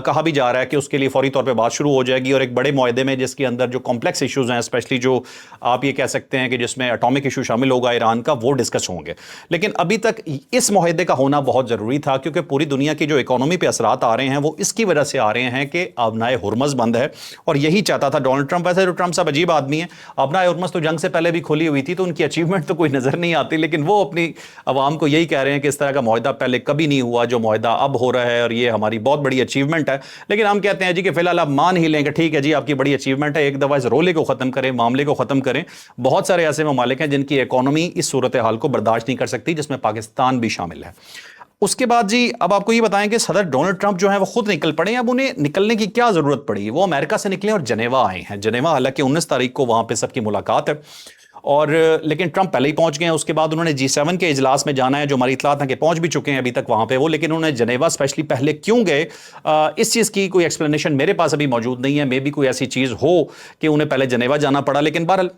کہا بھی جا رہا ہے کہ اس کے لیے فوری طور پہ بات شروع ہو جائے گی، اور ایک بڑے معاہدے میں جس کے اندر جو کمپلیکس ایشوز ہیں، اسپیشلی جو آپ یہ کہہ سکتے ہیں کہ جس میں اٹامک ایشو شامل ہوگا ایران کا، وہ ڈسکس ہوں گے. لیکن ابھی تک اس معاہدے کا ہونا بہت ضروری تھا، کیونکہ پوری دنیا کی جو اکانومی پہ اثرات آ رہے ہیں وہ اس کی وجہ سے آ رہے ہیں کہ آبنائے ہرمز بند ہے، اور یہی چاہتا تھا ڈونلڈ ٹرمپ. ویسے جو ٹرمپ صاحب عجیب آدمی ہیں، آبنائے ہرمز تو جنگ سے پہلے بھی کھلی ہوئی تھی، تو ان کی اچیومنٹ تو کوئی نظر نہیں آتی، لیکن وہ اپنی عوام کو یہی کہہ رہے ہیں کہ اس طرح کا معاہدہ پہلے کبھی نہیں ہوا جو معاہدہ اب ہو رہا ہے، اور یہ ہماری بہت بڑی اچیومنٹ ہے. لیکن ہم کہتے ہیں جی کہ فی الحال آپ مان ہی لیں کہ ٹھیک ہے جی آپ کی بڑی اچیومنٹ ہے، ایک دفعہ اس رولے کو ختم کریں، معاملے کو ختم کریں. بہت سارے ایسے ممالک ہیں جن کی اکانومی اس صورتحال کو برداشت نہیں کر سکتی، جس میں پاکستان بھی شامل ہے. اس کے بعد جی اب آپ کو یہ بتائیں کہ صدر ڈونلڈ ٹرمپ جو ہیں وہ خود نکل پڑے ہیں. اب انہیں نکلنے کی کیا ضرورت پڑی؟ وہ امریکہ سے نکلے اور جنیوا آئے ہیں. جنیوا حالانکہ 19 تاریخ کو وہاں پہ سب کی ملاقات ہے، اور لیکن ٹرمپ پہلے ہی پہنچ گئے ہیں. اس کے بعد انہوں نے G7 کے اجلاس میں جانا ہے، جو ہماری اطلاعات ہیں کہ پہنچ بھی چکے ہیں ابھی تک وہاں پہ وہ، لیکن انہوں نے جنیوا اسپیشلی پہلے کیوں گئے، اس چیز کی کوئی ایکسپلینیشن میرے پاس ابھی موجود نہیں ہے. مے بی کوئی ایسی چیز ہو کہ انہیں پہلے جنیوا جانا پڑا، لیکن بہرحال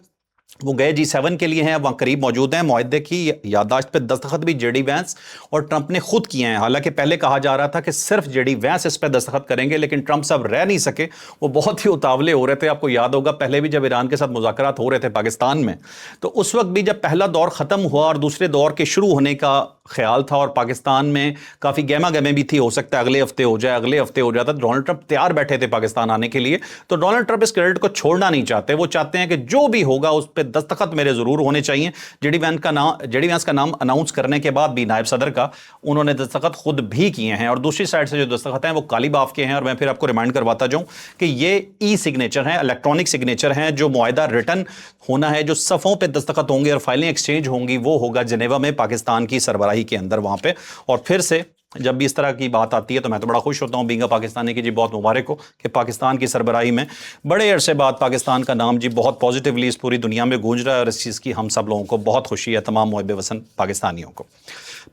وہ گئے G7 کے لیے ہیں، وہاں قریب موجود ہیں. معاہدے کی یادداشت پہ دستخط بھی جے ڈی وینس اور ٹرمپ نے خود کیے ہیں. حالانکہ پہلے کہا جا رہا تھا کہ صرف جے ڈی وینس اس پہ دستخط کریں گے، لیکن ٹرمپ صاحب رہ نہیں سکے، وہ بہت ہی اتاولے ہو رہے تھے. آپ کو یاد ہوگا پہلے بھی جب ایران کے ساتھ مذاکرات ہو رہے تھے پاکستان میں، تو اس وقت بھی جب پہلا دور ختم ہوا اور دوسرے دور کے شروع ہونے کا خیال تھا، اور پاکستان میں کافی گہما گہمی بھی تھی، ہو سکتا ہے اگلے ہفتے ہو جائے، اگلے ہفتے ہو جاتا، ڈونلڈ ٹرمپ تیار بیٹھے تھے پاکستان آنے کے لیے. تو ڈونلڈ ٹرمپ اس کریڈٹ کو چھوڑنا نہیں چاہتے، وہ چاہتے ہیں کہ جو بھی ہوگا اس پہ دستخط میرے ضرور ہونے چاہیے. جے ڈی وینس کا نام اناؤنس کرنے کے بعد بھی نائب صدر کا انہوں نے دستخط خود بھی کیے ہیں. اور دوسری سائڈ سے جو دستخط ہیں وہ کالی باف کے ہیں، اور میں پھر آپ کو ریمائنڈ کرواتا جاؤں کہ یہ ای سگنیچر ہیں، الیکٹرانک سگنیچر ہیں. جو معاہدہ ریٹن ہونا ہے، جو صفوں پہ دستخط ہوں گے اور فائلیں ایکسچینج ہوں گی، وہ ہوگا جنیوا میں پاکستان کی سربراہی کے اندر وہاں پہ. اور پھر سے جب بھی اس طرح کی بات آتی ہے تو میں تو بڑا خوش ہوتا ہوں بینگا پاکستانی کی، جی بہت مبارک ہو کہ پاکستان کی سربراہی میں بڑے عرصے بعد پاکستان کا نام جی بہت پازیٹیولی اس پوری دنیا میں گونج رہا ہے، اور اس چیز کی ہم سب لوگوں کو بہت خوشی ہے، تمام محب وطن پاکستانیوں کو.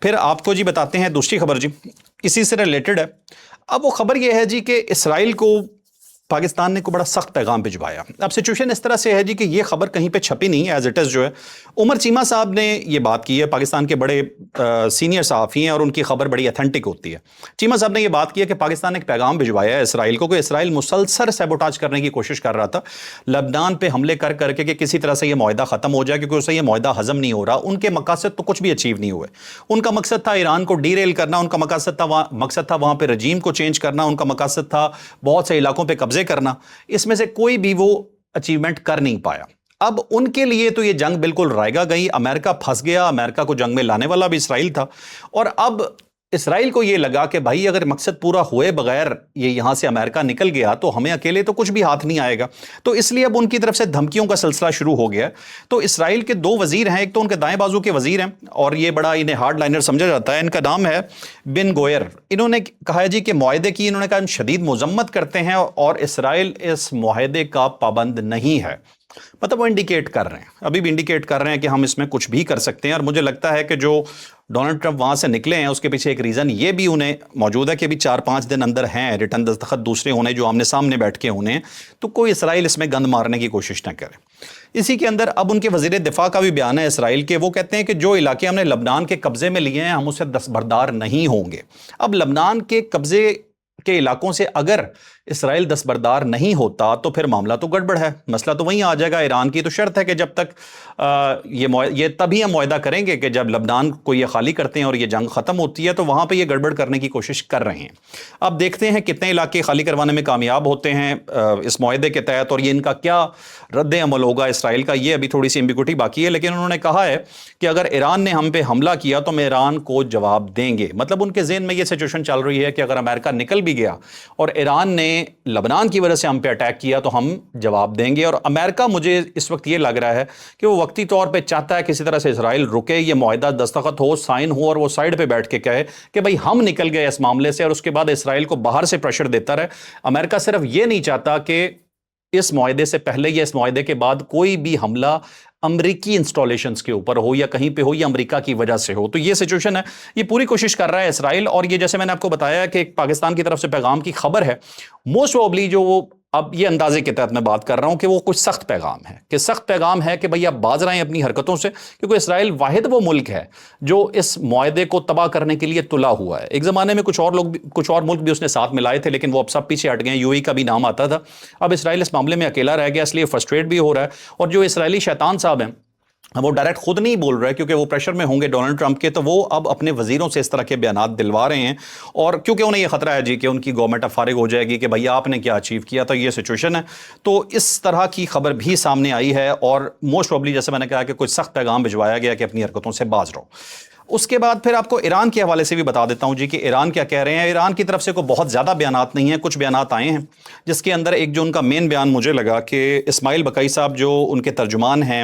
پھر آپ کو جی بتاتے ہیں دوسری خبر، جی اسی سے ریلیٹڈ ہے. اب وہ خبر یہ ہے جی کہ اسرائیل کو پاکستان نے کو بڑا سخت پیغام بھجوایا. اب سچویشن اس طرح سے ہے جی کہ یہ خبر کہیں پہ چھپی نہیں ہے، ایز اٹ از جو ہے عمر چیمہ صاحب نے یہ بات کی ہے. پاکستان کے بڑے سینئر صحافی ہیں اور ان کی خبر بڑی اتھینٹک ہوتی ہے. چیمہ صاحب نے یہ بات کی ہے کہ پاکستان نے ایک پیغام بھجوایا ہے اسرائیل کو، کہ اسرائیل مسلسل سیبوٹاج کرنے کی کوشش کر رہا تھا لبنان پہ حملے کر کر کے، کہ کسی طرح سے یہ معاہدہ ختم ہو جائے، کیونکہ اسے یہ معاہدہ ہضم نہیں ہو رہا. ان کے مقاصد تو کچھ بھی اچیو نہیں ہوئے. ان کا مقصد تھا ایران کو ڈی ریل کرنا، ان کا مقصد تھا وہاں پہ رجیم کو چینج کرنا، ان کا مقصد تھا بہت سے علاقوں پہ قبضے کرنا. اس میں سے کوئی بھی وہ اچیومنٹ کر نہیں پایا. اب ان کے لیے تو یہ جنگ بالکل رائگاں گئی. امریکہ پھنس گیا، امریکہ کو جنگ میں لانے والا بھی اسرائیل تھا، اور اب اسرائیل کو یہ لگا کہ بھائی اگر مقصد پورا ہوئے بغیر یہ یہاں سے امریکہ نکل گیا تو ہمیں اکیلے تو کچھ بھی ہاتھ نہیں آئے گا. تو اس لیے اب ان کی طرف سے دھمکیوں کا سلسلہ شروع ہو گیا. تو اسرائیل کے دو وزیر ہیں، ایک تو ان کے دائیں بازو کے وزیر ہیں اور یہ بڑا انہیں ہارڈ لائنر سمجھا جاتا ہے، ان کا نام ہے بن گوئر. انہوں نے کہا ہے جی کہ معاہدے کی انہوں نے کہا شدید مذمت کرتے ہیں اور اسرائیل اس معاہدے کا پابند نہیں ہے. مطلب وہ انڈیکیٹ کر رہے ہیں، ابھی بھی انڈیکیٹ کر رہے ہیں کہ ہم اس میں کچھ بھی کر سکتے ہیں. اور مجھے لگتا ہے کہ جو ڈونلڈ ٹرمپ وہاں سے نکلے ہیں اس کے پیچھے ایک ریزن یہ بھی انہیں موجود ہے کہ ابھی 4-5 دن اندر ہیں ریٹن دستخط دوسرے ہونے جو آمنے سامنے بیٹھ کے ہونے ہیں، تو کوئی اسرائیل اس میں گند مارنے کی کوشش نہ کرے. اسی کے اندر اب ان کے وزیر دفاع کا بھی بیان ہے اسرائیل کے. وہ کہتے ہیں کہ جو علاقے ہم نے لبنان کے قبضے میں لیے ہیں ہم اسے دستبردار نہیں ہوں گے. اب لبنان کے قبضے کے علاقوں سے اگر اسرائیل دستبردار نہیں ہوتا تو پھر معاملہ تو گڑبڑ ہے. مسئلہ تو وہیں آ جائے گا. ایران کی تو شرط ہے کہ جب تک یہ تبھی ہم معاہدہ کریں گے کہ جب لبنان کو یہ خالی کرتے ہیں اور یہ جنگ ختم ہوتی ہے. تو وہاں پہ یہ گڑبڑ کرنے کی کوشش کر رہے ہیں. اب دیکھتے ہیں کتنے علاقے خالی کروانے میں کامیاب ہوتے ہیں اس معاہدے کے تحت، اور یہ ان کا کیا رد عمل ہوگا اسرائیل کا، یہ ابھی تھوڑی سی ایمبیگوٹی باقی ہے. لیکن انہوں نے کہا ہے کہ اگر ایران نے ہم پہ حملہ کیا تو ہم ایران کو جواب دیں گے. مطلب ان کے ذہن میں یہ سچویشن چل رہی ہے کہ اگر امریکہ نکل بھی گیا اور ایران نے لبنان کی وجہ سے ہم پہ اٹیک کیا تو ہم جواب دیں گے. اور امریکہ مجھے اس وقت یہ لگ رہا ہے کہ وہ وقتی طور پہ چاہتا ہے کسی طرح سے اسرائیل رکے، یہ معاہدہ دستخط ہو، سائن ہو، اور وہ سائڈ پہ بیٹھ کے کہے کہ بھئی ہم نکل گئے اس معاملے سے، اور اس کے بعد اسرائیل کو باہر سے پریشر دیتا رہے. امریکہ صرف یہ نہیں چاہتا کہ اس معاہدے سے پہلے یا اس معاہدے کے بعد کوئی بھی حملہ امریکی انسٹالیشنز کے اوپر ہو یا کہیں پہ ہو یا امریکہ کی وجہ سے ہو. تو یہ سچویشن ہے، یہ پوری کوشش کر رہا ہے اسرائیل. اور یہ جیسے میں نے آپ کو بتایا کہ ایک پاکستان کی طرف سے پیغام کی خبر ہے، موسٹ پروبلی جو وہ اب یہ اندازے کے تحت میں بات کر رہا ہوں کہ وہ کچھ سخت پیغام ہے، کہ سخت پیغام ہے کہ بھئی آپ باز رہیں اپنی حرکتوں سے، کیونکہ اسرائیل واحد وہ ملک ہے جو اس معاہدے کو تباہ کرنے کے لیے تلا ہوا ہے۔ ایک زمانے میں کچھ اور ملک بھی اس نے ساتھ ملائے تھے، لیکن وہ اب سب پیچھے ہٹ گئے ہیں۔ یو ای کا بھی نام آتا تھا، اب اسرائیل اس معاملے میں اکیلا رہ گیا، اس لیے فرسٹریٹ بھی ہو رہا ہے۔ اور جو اسرائیلی شیطان صاحب ہیں وہ ڈائریکٹ خود نہیں بول رہے کیونکہ وہ پریشر میں ہوں گے ڈونلڈ ٹرمپ کے، تو وہ اب اپنے وزیروں سے اس طرح کے بیانات دلوا رہے ہیں، اور کیونکہ انہیں یہ خطرہ ہے جی کہ ان کی گورنمنٹ اب فارغ ہو جائے گی کہ بھئی آپ نے کیا اچیو کیا، تو یہ سچویشن ہے۔ تو اس طرح کی خبر بھی سامنے آئی ہے، اور موسٹ پروبلی جیسے میں نے کہا کہ کچھ سخت پیغام بھجوایا گیا کہ اپنی حرکتوں سے باز رہو۔ اس کے بعد پھر آپ کو ایران کے حوالے سے بھی بتا دیتا ہوں جی کہ ایران کیا کہہ رہے ہیں۔ ایران کی طرف سے کوئی بہت زیادہ بیانات نہیں ہیں، کچھ بیانات آئے ہیں، جس کے اندر ایک جو ان کا مین بیان مجھے لگا کہ اسماعیل بقائی صاحب جو ان کے ترجمان ہیں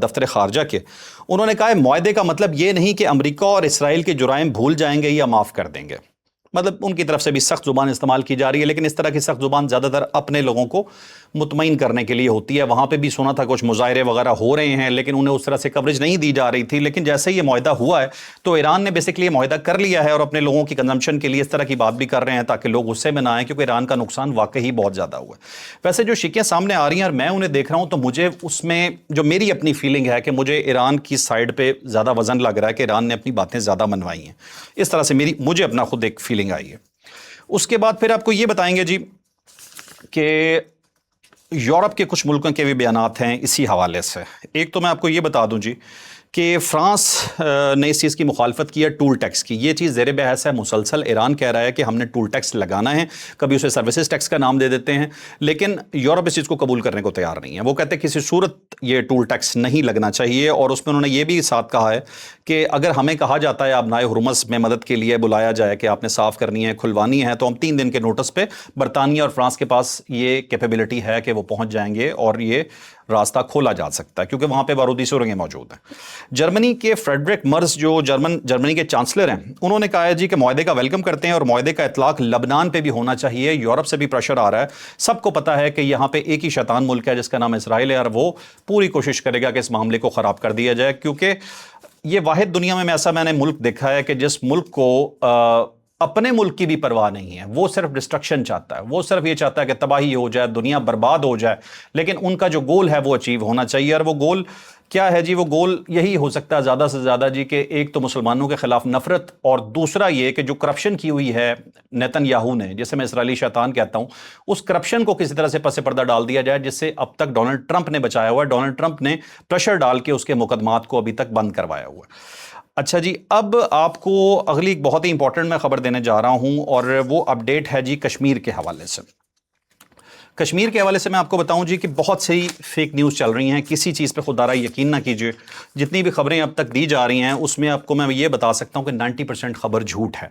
دفتر خارجہ کے، انہوں نے کہا ہے معاہدے کا مطلب یہ نہیں کہ امریکہ اور اسرائیل کے جرائم بھول جائیں گے یا معاف کر دیں گے۔ مطلب ان کی طرف سے بھی سخت زبان استعمال کی جا رہی ہے، لیکن اس طرح کی سخت زبان زیادہ تر اپنے لوگوں کو مطمئن کرنے کے لیے ہوتی ہے۔ وہاں پہ بھی سنا تھا کچھ مظاہرے وغیرہ ہو رہے ہیں، لیکن انہیں اس طرح سے کوریج نہیں دی جا رہی تھی۔ لیکن جیسے یہ معاہدہ ہوا ہے تو ایران نے بیسکلی یہ معاہدہ کر لیا ہے، اور اپنے لوگوں کی کنزمپشن کے لیے اس طرح کی بات بھی کر رہے ہیں تاکہ لوگ غصے میں نہ آئیں، کیونکہ ایران کا نقصان واقعی بہت زیادہ ہوا ہے۔ ویسے جو شکیں سامنے آ رہی ہیں اور میں انہیں دیکھ رہا ہوں، تو مجھے اس میں جو میری اپنی فیلنگ ہے کہ مجھے ایران کی سائڈ پہ زیادہ وزن لگ رہا ہے، کہ ایران نے اپنی باتیں زیادہ منوائی ہیں۔ اس طرح سے مجھے اپنا خود ایک فیلنگ آئی ہے۔ اس کے بعد پھر آپ کو یہ بتائیں گے جی کہ یورپ کے کچھ ملکوں کے بھی بیانات ہیں اسی حوالے سے۔ ایک تو میں آپ کو یہ بتا دوں جی کہ فرانس نے اس چیز کی مخالفت کی ہے، ٹول ٹیکس کی۔ یہ چیز زیر بحث ہے مسلسل، ایران کہہ رہا ہے کہ ہم نے ٹول ٹیکس لگانا ہے، کبھی اسے سروسز ٹیکس کا نام دے دیتے ہیں، لیکن یورپ اس چیز کو قبول کرنے کو تیار نہیں ہے۔ وہ کہتے ہیں کسی صورت یہ ٹول ٹیکس نہیں لگنا چاہیے، اور اس میں انہوں نے یہ بھی ساتھ کہا ہے کہ اگر ہمیں کہا جاتا ہے ابنائے حرمز میں مدد کے لیے بلایا جائے کہ آپ نے صاف کرنی ہے، کھلوانی ہے، تو ہم 3 دن کے نوٹس پہ برطانیہ اور فرانس کے پاس یہ کیپیبلٹی ہے کہ وہ پہنچ جائیں گے اور یہ راستہ کھولا جا سکتا ہے، کیونکہ وہاں پہ بارودی سرنگیں موجود ہیں۔ جرمنی کے فریڈرک مرز جو جرمنی کے چانسلر ہیں، انہوں نے کہا ہے جی کہ معاہدے کا ویلکم کرتے ہیں، اور معاہدے کا اطلاق لبنان پہ بھی ہونا چاہیے۔ یورپ سے بھی پریشر آ رہا ہے، سب کو پتا ہے کہ یہاں پہ ایک ہی شیطان ملک ہے جس کا نام اسرائیل ہے، اور وہ پوری کوشش کرے گا کہ اس معاملے کو خراب کر دیا جائے، کیونکہ یہ واحد دنیا میں ایسا میں نے ملک دیکھا ہے کہ جس ملک کو اپنے ملک کی بھی پرواہ نہیں ہے، وہ صرف ڈسٹرکشن چاہتا ہے، وہ صرف یہ چاہتا ہے کہ تباہی ہو جائے، دنیا برباد ہو جائے، لیکن ان کا جو گول ہے وہ اچیو ہونا چاہیے۔ اور وہ گول کیا ہے جی؟ وہ گول یہی ہو سکتا ہے زیادہ سے زیادہ جی کہ ایک تو مسلمانوں کے خلاف نفرت، اور دوسرا یہ کہ جو کرپشن کی ہوئی ہے نیتن یاہو نے، جسے میں اسرائیلی شیطان کہتا ہوں، اس کرپشن کو کسی طرح سے پس پردہ ڈال دیا جائے، جس سے اب تک ڈونلڈ ٹرمپ نے بچایا ہوا ہے۔ ڈونلڈ ٹرمپ نے پریشر ڈال کے اس کے مقدمات کو ابھی تک بند کروایا ہوا ہے۔ اچھا جی، اب آپ کو اگلی ایک بہت ہی امپورٹنٹ میں خبر دینے جا رہا ہوں، اور وہ اپڈیٹ ہے جی کشمیر کے حوالے سے۔ کشمیر کے حوالے سے میں آپ کو بتاؤں جی کہ بہت سی فیک نیوز چل رہی ہیں، کسی چیز پہ خود را یقین نہ کیجیے۔ جتنی بھی خبریں اب تک دی جا رہی ہیں اس میں آپ کو میں یہ بتا سکتا ہوں کہ 90% خبر جھوٹ ہے۔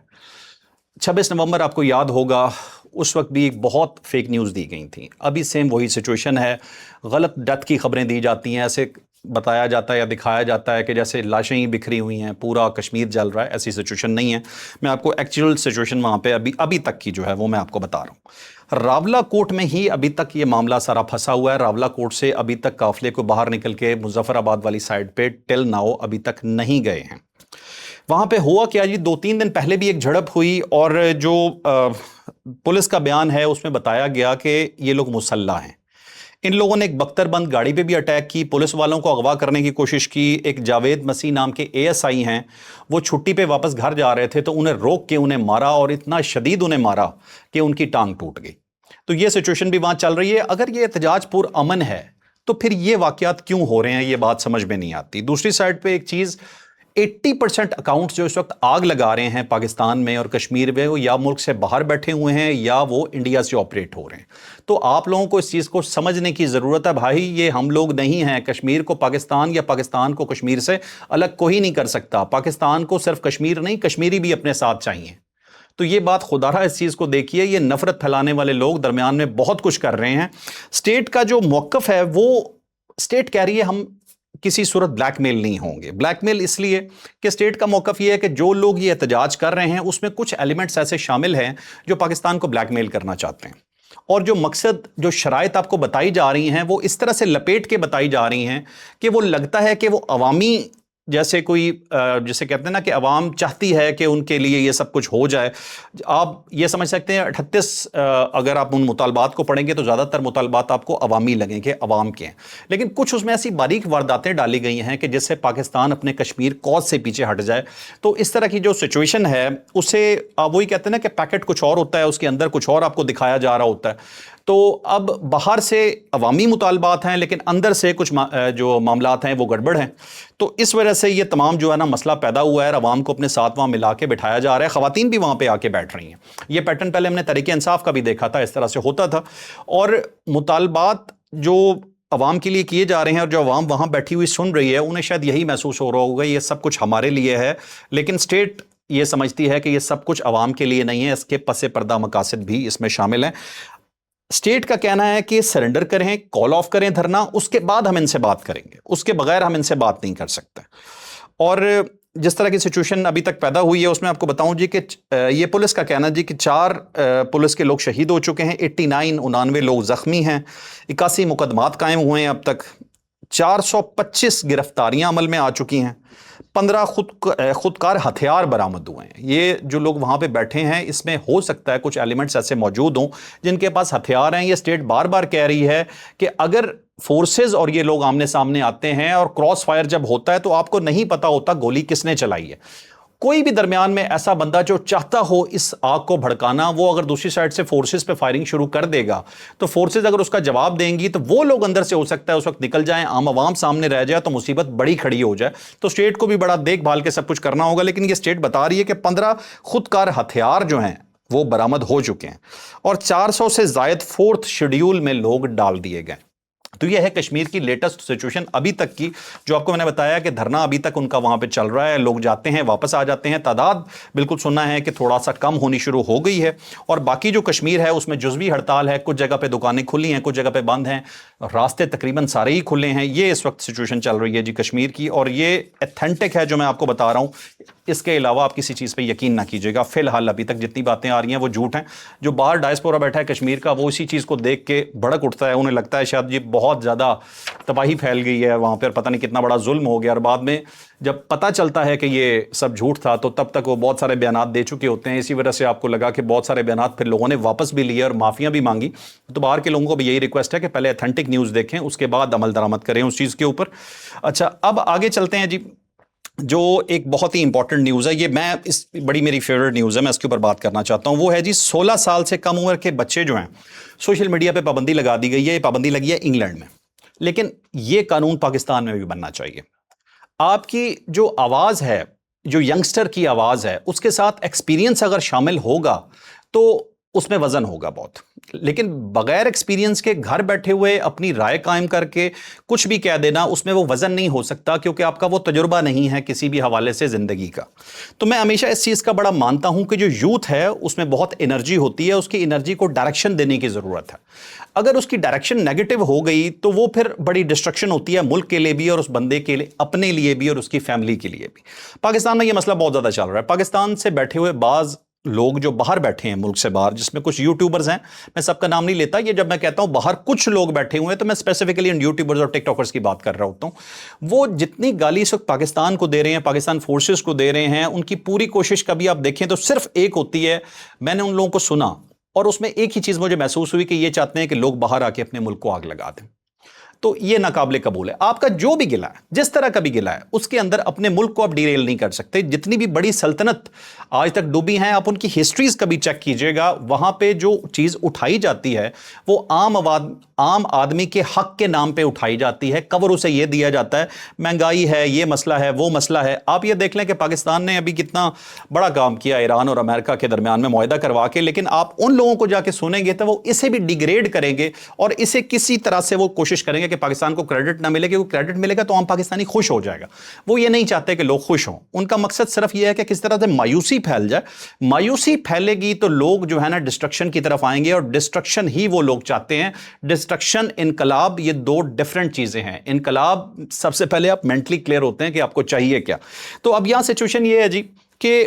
26 نومبر آپ کو یاد ہوگا، اس وقت بھی ایک بہت فیک نیوز دی گئی تھیں۔ ابھی سیم وہی سچویشن ہے، غلط ڈیتھ کی خبریں دی جاتی ہیں، ایسے بتایا جاتا ہے یا دکھایا جاتا ہے کہ جیسے لاشیں ہی بکھری ہوئی ہیں، پورا کشمیر جل رہا ہے۔ ایسی سچویشن نہیں ہے، میں آپ کو ایکچوئل سچویشن وہاں پہ ابھی تک کی جو ہے وہ میں آپ کو بتا رہا ہوں۔ راولہ کوٹ میں ہی ابھی تک یہ معاملہ سارا پھنسا ہوا ہے۔ راولہ کوٹ سے ابھی تک قافلے کو باہر نکل کے مظفر آباد والی سائڈ پہ ٹل ناؤ ابھی تک نہیں گئے ہیں۔ وہاں پہ ہوا کیا جی، 2-3 دن پہلے بھی ایک جھڑپ ہوئی، اور جو پولیس کا بیان ہے اس میں بتایا گیا کہ یہ لوگ مسلح ہیں۔ ان لوگوں نے ایک بختر بند گاڑی پہ بھی اٹیک کی، پولیس والوں کو اغوا کرنے کی کوشش کی۔ ایک جاوید مسیح نام کے ASI ہیں، وہ چھٹی پہ واپس گھر جا رہے تھے تو انہیں روک کے انہیں مارا، اور اتنا شدید انہیں مارا کہ ان کی ٹانگ ٹوٹ گئی۔ تو یہ سچویشن بھی وہاں چل رہی ہے۔ اگر یہ احتجاج پر امن ہے تو پھر یہ واقعات کیوں ہو رہے ہیں، یہ بات سمجھ میں نہیں آتی۔ دوسری سائڈ پہ ایک چیز، 80% اکاؤنٹس جو اس وقت آگ لگا رہے ہیں پاکستان میں اور کشمیر میں، وہ یا ملک سے باہر بیٹھے ہوئے ہیں یا وہ انڈیا سے آپریٹ ہو رہے ہیں۔ تو آپ لوگوں کو اس چیز کو سمجھنے کی ضرورت ہے بھائی، یہ ہم لوگ نہیں ہیں۔ کشمیر کو پاکستان یا پاکستان کو کشمیر سے الگ کوئی نہیں کر سکتا۔ پاکستان کو صرف کشمیر نہیں، کشمیری بھی اپنے ساتھ چاہیے۔ تو یہ بات خدا رہا اس چیز کو دیکھیے، یہ نفرت پھیلانے والے لوگ درمیان میں بہت کچھ کر رہے ہیں۔ اسٹیٹ کا جو موقف ہے وہ اسٹیٹ کہہ رہی ہے ہم کسی صورت بلیک میل نہیں ہوں گے۔ بلیک میل اس لیے کہ اسٹیٹ کا موقف یہ ہے کہ جو لوگ یہ احتجاج کر رہے ہیں اس میں کچھ ایلیمنٹس ایسے شامل ہیں جو پاکستان کو بلیک میل کرنا چاہتے ہیں، اور جو مقصد، جو شرائط آپ کو بتائی جا رہی ہیں وہ اس طرح سے لپیٹ کے بتائی جا رہی ہیں کہ وہ لگتا ہے کہ وہ عوامی جیسے کوئی جسے کہتے ہیں نا کہ عوام چاہتی ہے کہ ان کے لیے یہ سب کچھ ہو جائے. آپ یہ سمجھ سکتے ہیں 38 اگر آپ ان مطالبات کو پڑھیں گے تو زیادہ تر مطالبات آپ کو عوامی لگیں گے, عوام کے ہیں, لیکن کچھ اس میں ایسی باریک وارداتیں ڈالی گئی ہیں کہ جس سے پاکستان اپنے کشمیر کوز سے پیچھے ہٹ جائے. تو اس طرح کی جو سچویشن ہے اسے وہی کہتے ہیں نا کہ پیکٹ کچھ اور ہوتا ہے, اس کے اندر کچھ اور آپ کو دکھایا جا رہا ہوتا ہے. تو اب باہر سے عوامی مطالبات ہیں لیکن اندر سے کچھ جو معاملات ہیں وہ گڑبڑ ہیں. تو اس وجہ سے یہ تمام جو ہے نا مسئلہ پیدا ہوا ہے, عوام کو اپنے ساتھ وہاں ملا کے بٹھایا جا رہا ہے. خواتین بھی وہاں پہ آ کے بیٹھ رہی ہیں. یہ پیٹرن پہلے ہم نے تحریک انصاف کا بھی دیکھا تھا, اس طرح سے ہوتا تھا. اور مطالبات جو عوام کے لیے کیے جا رہے ہیں اور جو عوام وہاں بیٹھی ہوئی سن رہی ہے انہیں شاید یہی محسوس ہو رہا ہوگا یہ سب کچھ ہمارے لیے ہے, لیکن اسٹیٹ یہ سمجھتی ہے کہ یہ سب کچھ عوام کے لیے نہیں ہے, اس کے پس پردہ مقاصد بھی اس میں شامل ہیں. اسٹیٹ کا کہنا ہے کہ سرنڈر کریں, کال آف کریں دھرنا, اس کے بعد ہم ان سے بات کریں گے, اس کے بغیر ہم ان سے بات نہیں کر سکتے. اور جس طرح کی سچویشن ابھی تک پیدا ہوئی ہے اس میں آپ کو بتاؤں جی کہ یہ پولیس کا کہنا جی کہ 4 پولیس کے لوگ شہید ہو چکے ہیں, 99 لوگ زخمی ہیں, 81 مقدمات قائم ہوئے ہیں اب تک, 425 گرفتاریاں عمل میں آ چکی ہیں, 15 خودکار ہتھیار برآمد ہوئے ہیں. یہ جو لوگ وہاں پہ بیٹھے ہیں اس میں ہو سکتا ہے کچھ ایلیمنٹس ایسے موجود ہوں جن کے پاس ہتھیار ہیں. یہ اسٹیٹ بار بار کہہ رہی ہے کہ اگر فورسز اور یہ لوگ آمنے سامنے آتے ہیں اور کراس فائر جب ہوتا ہے تو آپ کو نہیں پتا ہوتا گولی کس نے چلائی ہے. کوئی بھی درمیان میں ایسا بندہ جو چاہتا ہو اس آگ کو بھڑکانا, وہ اگر دوسری سائڈ سے فورسز پہ فائرنگ شروع کر دے گا تو فورسز اگر اس کا جواب دیں گی تو وہ لوگ اندر سے ہو سکتا ہے اس وقت نکل جائیں, عام عوام سامنے رہ جائے تو مصیبت بڑی کھڑی ہو جائے. تو اسٹیٹ کو بھی بڑا دیکھ بھال کے سب کچھ کرنا ہوگا, لیکن یہ اسٹیٹ بتا رہی ہے کہ 15 خودکار ہتھیار جو ہیں وہ برآمد ہو چکے ہیں اور 400 سے زائد 4تھ شیڈیول میں لوگ ڈال دیے گئے. تو یہ ہے کشمیر کی لیٹسٹ سچویشن ابھی تک کی, جو آپ کو میں نے بتایا کہ دھرنا ابھی تک ان کا وہاں پہ چل رہا ہے, لوگ جاتے ہیں واپس آ جاتے ہیں. تعداد بالکل سننا ہے کہ تھوڑا سا کم ہونی شروع ہو گئی ہے, اور باقی جو کشمیر ہے اس میں جزوی ہڑتال ہے, کچھ جگہ پہ دکانیں کھلی ہیں, کچھ جگہ پہ بند ہیں, راستے تقریباً سارے ہی کھلے ہیں. یہ اس وقت سچویشن چل رہی ہے جی کشمیر کی, اور یہ ایتھینٹک ہے جو میں آپ کو بتا رہا ہوں. اس کے علاوہ آپ کسی چیز پہ یقین نہ کیجیے گا. فی الحال ابھی تک جتنی باتیں آ رہی ہیں وہ جھوٹ ہیں. جو باہر ڈائسپورا بیٹھا ہے کشمیر کا وہ اسی چیز کو دیکھ کے بھڑک اٹھتا ہے, انہیں لگتا ہے شاید یہ بہت زیادہ تباہی پھیل گئی ہے وہاں پہ, پتہ نہیں کتنا بڑا ظلم ہو گیا, اور بعد میں جب پتہ چلتا ہے کہ یہ سب جھوٹ تھا تو تب تک وہ بہت سارے بیانات دے چکے ہوتے ہیں. اسی وجہ سے آپ کو لگا کہ بہت سارے بیانات پھر لوگوں نے واپس بھی لیے اور معافیاں بھی مانگی. تو باہر کے لوگوں کو بھی یہی ریکویسٹ ہے کہ پہلے ایتھینٹک نیوز دیکھیں, اس کے بعد عمل درآمد کریں اس چیز کے اوپر. اچھا, اب آگے چلتے ہیں جی. جو ایک بہت ہی امپورٹنٹ نیوز ہے, یہ میں اس بڑی میری فیوریٹ نیوز ہے, میں اس کے اوپر بات کرنا چاہتا ہوں. وہ ہے جی 16 سال سے کم عمر کے بچے جو ہیں سوشل میڈیا پہ پابندی لگا دی گئی ہے. یہ پابندی لگی ہے انگلینڈ میں, لیکن یہ قانون پاکستان میں بھی بننا چاہیے. آپ کی جو آواز ہے, جو ینگسٹر کی آواز ہے, اس کے ساتھ ایکسپیرینس اگر شامل ہوگا تو اس میں وزن ہوگا بہت. لیکن بغیر ایکسپیرینس کے گھر بیٹھے ہوئے اپنی رائے قائم کر کے کچھ بھی کہہ دینا, اس میں وہ وزن نہیں ہو سکتا, کیونکہ آپ کا وہ تجربہ نہیں ہے کسی بھی حوالے سے زندگی کا. تو میں ہمیشہ اس چیز کا بڑا مانتا ہوں کہ جو یوتھ ہے اس میں بہت انرجی ہوتی ہے, اس کی انرجی کو ڈائریکشن دینے کی ضرورت ہے. اگر اس کی ڈائریکشن نیگیٹو ہو گئی تو وہ پھر بڑی ڈسٹرکشن ہوتی ہے ملک کے لیے بھی اور اس بندے کے لیے, اپنے لیے بھی اور اس کی فیملی کے لیے بھی. پاکستان میں یہ مسئلہ بہت زیادہ چل رہا ہے. پاکستان سے بیٹھے ہوئے بعض لوگ جو باہر بیٹھے ہیں ملک سے باہر, جس میں کچھ یوٹیوبرز ہیں, میں سب کا نام نہیں لیتا, یہ جب میں کہتا ہوں باہر کچھ لوگ بیٹھے ہوئے ہیں تو میں اسپیسیفکلی ان یوٹیوبرز اور ٹک ٹاکرز کی بات کر رہا ہوتا ہوں. وہ جتنی گالی اس وقت پاکستان کو دے رہے ہیں, پاکستان فورسز کو دے رہے ہیں, ان کی پوری کوشش کبھی آپ دیکھیں تو صرف ایک ہوتی ہے. میں نے ان لوگوں کو سنا اور اس میں ایک ہی چیز مجھے محسوس ہوئی کہ یہ چاہتے ہیں کہ لوگ باہر آ کے اپنے ملک کو آگ لگا دیں. تو یہ ناقابل قبول ہے. آپ کا جو بھی گلا ہے, جس طرح کا بھی گلا ہے, اس کے اندر اپنے ملک کو آپ ڈیریل نہیں کر سکتے. جتنی بھی بڑی سلطنت آج تک ڈوبی ہیں, آپ ان کی ہسٹریز کبھی چیک کیجئے گا, وہاں پہ جو چیز اٹھائی جاتی ہے وہ عام آدمی کے حق کے نام پہ اٹھائی جاتی ہے. کور اسے یہ دیا جاتا ہے مہنگائی ہے, یہ مسئلہ ہے, وہ مسئلہ ہے. آپ یہ دیکھ لیں کہ پاکستان نے ابھی کتنا بڑا کام کیا ایران اور امریکہ کے درمیان میں معاہدہ کروا کے, لیکن آپ ان لوگوں کو جا کے سنیں گے تو وہ اسے بھی ڈیگریڈ کریں گے اور اسے کسی طرح سے وہ کوشش کریں گے کہ پاکستان کو کریڈٹ نہ ملے, کہ کریڈٹ ملے گا تو عام پاکستانی خوش ہو جائے گا. وہ یہ نہیں چاہتے کہ لوگ خوش ہوں. ان کا مقصد صرف یہ ہے کہ کس طرح سے مایوسی پھیل جائے. مایوسی پھیلے گی تو لوگ جو ہے نا ڈسٹرکشن کی طرف آئیں گے, اور ڈسٹرکشن ہی وہ لوگ چاہتے ہیں. ڈسٹرکشن, انقلاب, یہ دو ڈیفرنٹ چیزیں ہیں. انقلاب سب سے پہلے آپ مینٹلی کلیئر ہوتے ہیں کہ آپ کو چاہیے کیا. تو اب یہاں سچویشن یہ ہے جی کہ